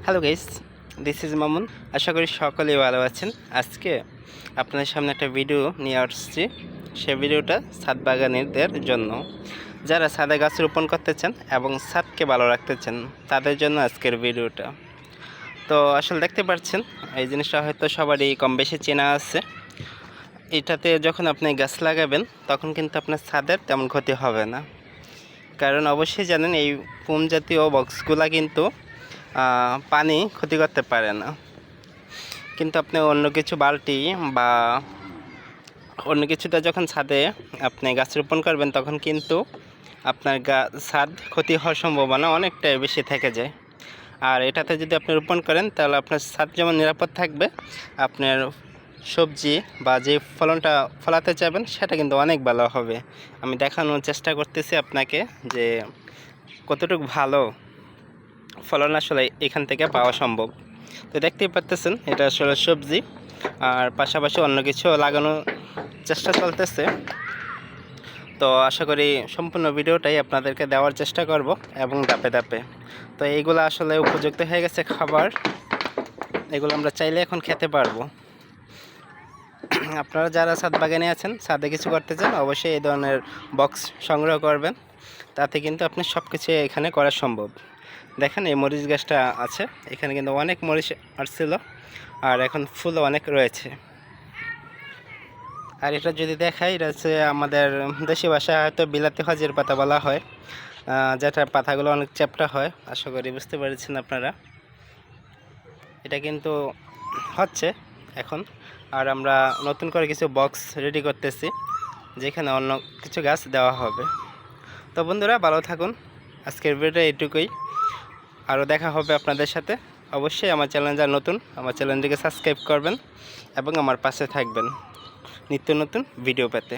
Hello guys, this is Mamun. আশা করি সকলেই ভালো আছেন। আজকে আপনাদের সামনে একটা ভিডিও নিয়ে আসছি। সে ভিডিওটা ছাদ বাগানীদের জন্য, যারা ছাদে গাছ রোপণ করতে চান এবং ছাদকে ভালো রাখতে চান, তাদের জন্য আজকের ভিডিওটা। তো আসলে দেখতে পাচ্ছেন, এই জিনিসটা হয়তো সবারই কম বেশি চেনা আছে। এটাতে যখন আপনি গাছ লাগাবেন তখন কিন্তু আপনার ছাদের তেমন ক্ষতি হবে না, কারণ অবশ্যই জানেন এই ফোম জাতীয় বক্সগুলা কিন্তু পানি ক্ষতি করতে পারে না। কিন্তু আপনি অন্য কিছু বালতি বা অন্য কিছুতে যখন ছাদে আপনি গাছ রোপণ করবেন তখন কিন্তু আপনার ছাদ ক্ষতি হওয়ার সম্ভাবনা অনেকটাই বেশি থেকে যায়। আর এটাতে যদি আপনি রোপণ করেন তাহলে আপনার ছাদ যেমন নিরাপদ থাকবে, আপনার সবজি বা যে ফলনটা ফলাতে চাইবেন সেটা কিন্তু অনেক ভালো হবে। আমি দেখানোর চেষ্টা করতেছি আপনাকে যে কতটুকু ভালো ফলন আসলে এখান থেকে পাওয়া সম্ভব। তো দেখতেই পাচ্ছেন এটা আসলে সবজি, আর পাশাপাশি অন্য কিছু লাগানোর চেষ্টা চলতেছে। তো আশা করি সম্পূর্ণ ভিডিওটাই আপনাদেরকে দেওয়ার চেষ্টা করব এবং ধাপে ধাপে। তো এইগুলো আসলে উপযুক্ত হয়ে গেছে খাবার, এগুলো আমরা চাইলে এখন খেতে পারবো। আপনারা যারা ছাদ বাগানে আছেন, ছাদে কিছু করতে চান, অবশ্যই এই ধরনের বক্স সংগ্রহ করবেন। তাতে কিন্তু আপনি সব কিছু এখানে করা সম্ভব। দেখেন এই মরিচ গাছটা আছে, এখানে কিন্তু অনেক মরিচ আসছিল, আর এখন ফুলও অনেক রয়েছে। আর এটা যদি দেখাই, এটা হচ্ছে আমাদের দেশি ভাষায় হয়তো বিলাতি হাজির পাতা বলা হয়, যেটার পাতাগুলো অনেক চ্যাপ্টা হয়। আশা করি বুঝতে পেরেছেন আপনারা। এটা কিন্তু হচ্ছে এখন, আর আমরা নতুন করে কিছু বক্স রেডি করতেছি যেখানে অন্য কিছু গাছ দেওয়া হবে। তো বন্ধুরা ভালো থাকুন, আজকের ভিডিওটা এইটুকুই। আরও দেখা হবে আপনাদের সাথে। অবশ্যই আমার চ্যানেল যারা নতুন, আমার চ্যানেলটিকে সাবস্ক্রাইব করবেন এবং আমার পাশে থাকবেন নিত্য নতুন ভিডিও পেতে।